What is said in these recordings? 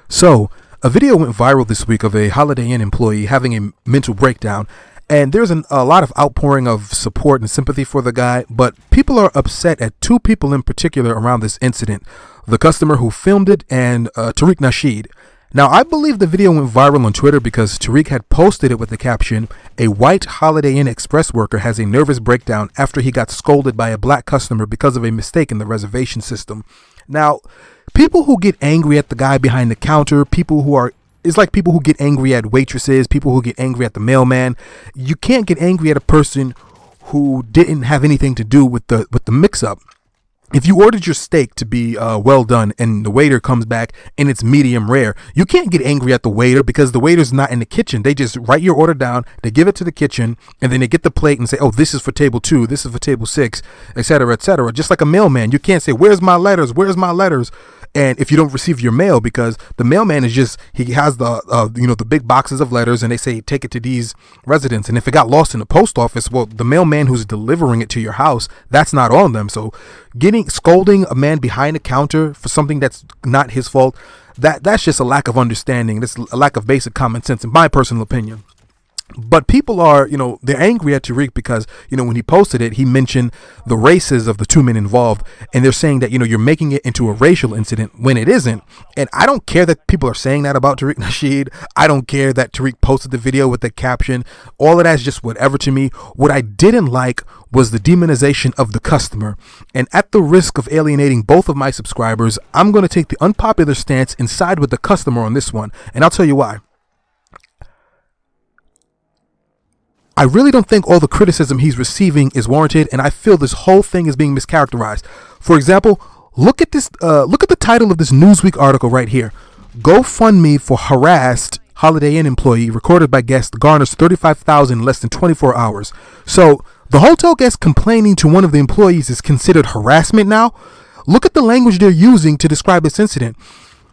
So, a video went viral this week of a Holiday Inn employee having a mental breakdown, and there's a lot of outpouring of support and sympathy for the guy, but people are upset at two people in particular around this incident: the customer who filmed it and Tariq Nasheed. Now, I believe the video went viral on Twitter because Tariq had posted it with the caption, "A white Holiday Inn Express worker has a nervous breakdown after he got scolded by a black customer because of a mistake in the reservation system." Now, people who get angry at the guy behind the counter, it's like people who get angry at waitresses, people who get angry at the mailman. You can't get angry at a person who didn't have anything to do with the mix-up. If you ordered your steak to be well done and the waiter comes back and it's medium rare, you can't get angry at the waiter because the waiter's not in the kitchen. They just write your order down, they give it to the kitchen, and then they get the plate and say, "Oh, this is for table 2, this is for table 6, etc., etc." Just like a mailman, you can't say, "Where's my letters? Where's my letters?" And if you don't receive your mail, because the mailman is he has the big boxes of letters, and they say take it to these residents. And if it got lost in the post office, well, the mailman who's delivering it to your house, that's not on them. So scolding a man behind the counter for something that's not his fault, that's just a lack of understanding. That's a lack of basic common sense, in my personal opinion. But people are, they're angry at Tariq because, when he posted it, he mentioned the races of the two men involved. And they're saying that, you're making it into a racial incident when it isn't. And I don't care that people are saying that about Tariq Nasheed. I don't care that Tariq posted the video with the caption. All of that's just whatever to me. What I didn't like was the demonization of the customer. And at the risk of alienating both of my subscribers, I'm going to take the unpopular stance and side with the customer on this one. And I'll tell you why. I really don't think all the criticism he's receiving is warranted, and I feel this whole thing is being mischaracterized. For example, look at this. Look at the title of this Newsweek article right here. GoFundMe for harassed Holiday Inn employee recorded by guest garners $35,000 in less than 24 hours. So the hotel guest complaining to one of the employees is considered harassment now. Look at the language they're using to describe this incident.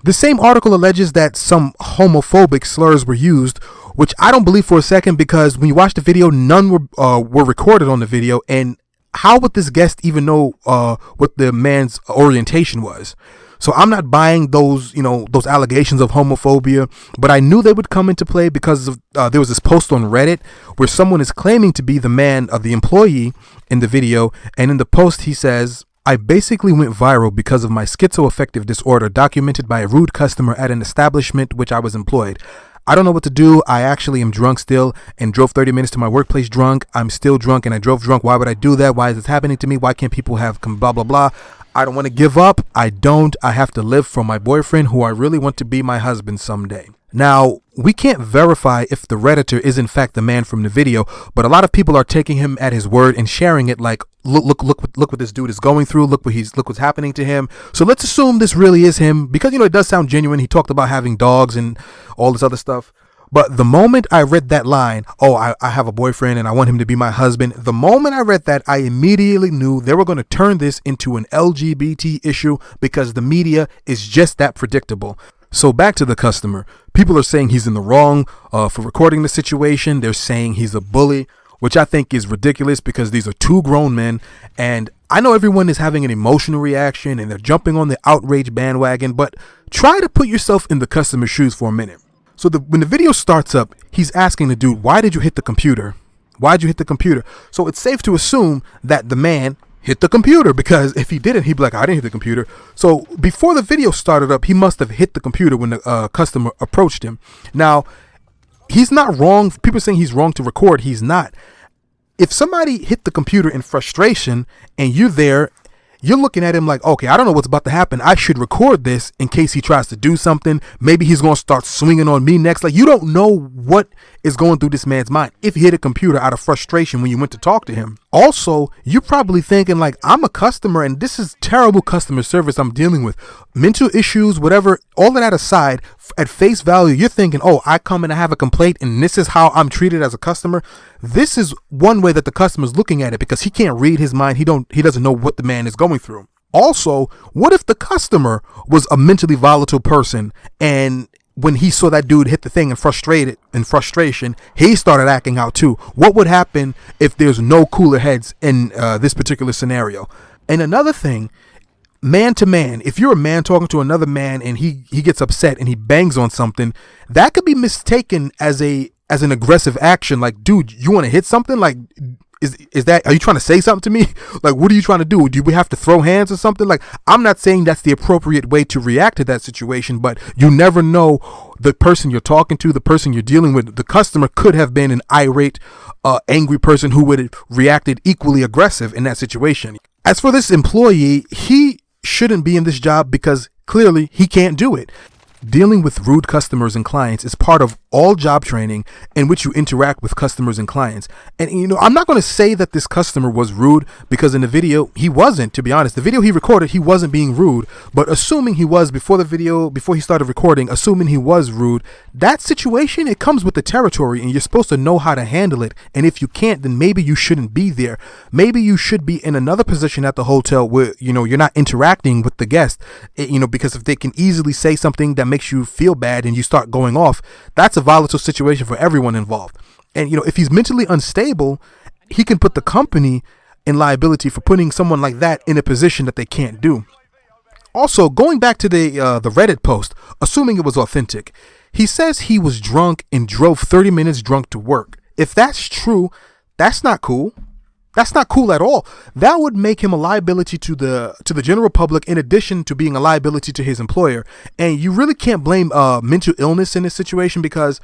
The same article alleges that some homophobic slurs were used, which I don't believe for a second, because when you watch the video, none were recorded on the video. And how would this guest even know what the man's orientation was? So I'm not buying those allegations of homophobia, but I knew they would come into play because of there was this post on Reddit where someone is claiming to be the man of the employee in the video. And in the post, he says, "I basically went viral because of my schizoaffective disorder documented by a rude customer at an establishment which I was employed. I don't know what to do. I actually am drunk still and drove 30 minutes to my workplace drunk. I'm still drunk and I drove drunk. Why would I do that? Why is this happening to me? Why can't people have blah, blah, blah? I don't want to give up. I don't. I have to live for my boyfriend who I really want to be my husband someday." Now, we can't verify if the Redditor is in fact the man from the video, but a lot of people are taking him at his word and sharing it like, look what this dude is going through. Look what's happening to him. So let's assume this really is him, because it does sound genuine. He talked about having dogs and all this other stuff. But the moment I read that line, "Oh, I have a boyfriend and I want him to be my husband," the moment I read that, I immediately knew they were going to turn this into an LGBT issue, because the media is just that predictable. So back to the customer. People are saying he's in the wrong for recording the situation. They're saying he's a bully, which I think is ridiculous, because these are two grown men. And I know everyone is having an emotional reaction and they're jumping on the outrage bandwagon, but try to put yourself in the customer's shoes for a minute. So when the video starts up, he's asking the dude, "Why did you hit the computer? Why'd you hit the computer?" So it's safe to assume that the man hit the computer, because if he didn't, he'd be like, "I didn't hit the computer." So before the video started up, he must have hit the computer when the customer approached him. Now, he's not wrong. People are saying he's wrong to record. He's not. If somebody hit the computer in frustration and you're there, you're looking at him like, "Okay, I don't know what's about to happen. I should record this in case he tries to do something. Maybe he's going to start swinging on me next." Like, you don't know what is going through this man's mind if he hit a computer out of frustration when you went to talk to him. Also, you're probably thinking like, "I'm a customer and this is terrible customer service I'm dealing with. Mental issues, whatever, all of that aside, at face value, you're thinking, oh, I come and I have a complaint and this is how I'm treated as a customer." This is one way that the customer's looking at it, because he can't read his mind. He doesn't know what the man is going through. Also, what if the customer was a mentally volatile person, and when he saw that dude hit the thing in frustration, he started acting out too? What would happen if there's no cooler heads in this particular scenario? And another thing, man to man, if you're a man talking to another man and he gets upset and he bangs on something, that could be mistaken as an aggressive action. Like, dude, you want to hit something? Like, is that, are you trying to say something to me? Like, what are you trying to do? Do we have to throw hands or something? Like, I'm not saying that's the appropriate way to react to that situation, but you never know the person you're talking to, the person you're dealing with. The customer could have been an irate, angry person who would have reacted equally aggressive in that situation. As for this employee, he shouldn't be in this job because clearly he can't do it. Dealing with rude customers and clients is part of all job training in which you interact with customers and clients. And, you know, I'm not going to say that this customer was rude because in the video, he wasn't, to be honest. The video he recorded, he wasn't being rude. But assuming he was before he started recording, assuming he was rude, that situation, it comes with the territory and you're supposed to know how to handle it. And if you can't, then maybe you shouldn't be there. Maybe you should be in another position at the hotel where, you know, you're not interacting with the guest, you know, because if they can easily say something that makes you feel bad and you start going off, that's a volatile situation for everyone involved. And, you know, if he's mentally unstable, he can put the company in liability for putting someone like that in a position that they can't do. Also, going back to the Reddit post, assuming it was authentic, he says he was drunk and drove 30 minutes drunk to work. If that's true, that's not cool. That's not cool at all. That would make him a liability to the general public in addition to being a liability to his employer. And you really can't blame mental illness in this situation because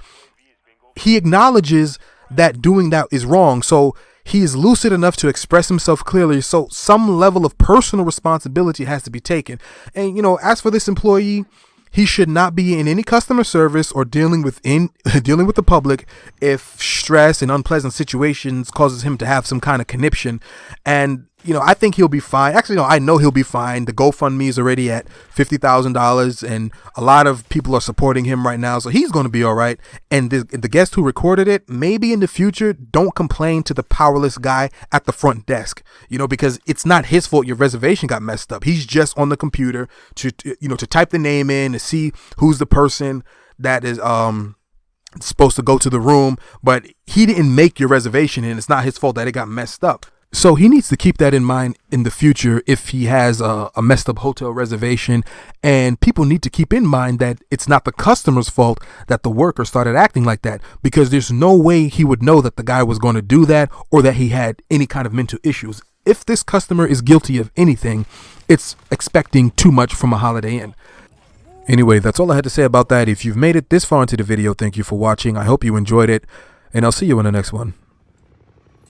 he acknowledges that doing that is wrong. So he is lucid enough to express himself clearly. So some level of personal responsibility has to be taken. And, you know, as for this employee, he should not be in any customer service or dealing with the public if stress and unpleasant situations causes him to have some kind of conniption. And, you know, I think he'll be fine. Actually, no, I know he'll be fine. The GoFundMe is already at $50,000 and a lot of people are supporting him right now. So he's going to be all right. And the guest who recorded it, maybe in the future, don't complain to the powerless guy at the front desk, you know, because it's not his fault your reservation got messed up. He's just on the computer to type the name in to see who's the person that is supposed to go to the room. But he didn't make your reservation and it's not his fault that it got messed up. So he needs to keep that in mind in the future if he has a messed up hotel reservation. And people need to keep in mind that it's not the customer's fault that the worker started acting like that, because there's no way he would know that the guy was going to do that or that he had any kind of mental issues. If this customer is guilty of anything, it's expecting too much from a Holiday Inn. Anyway, that's all I had to say about that. If you've made it this far into the video, thank you for watching. I hope you enjoyed it, and I'll see you in the next one.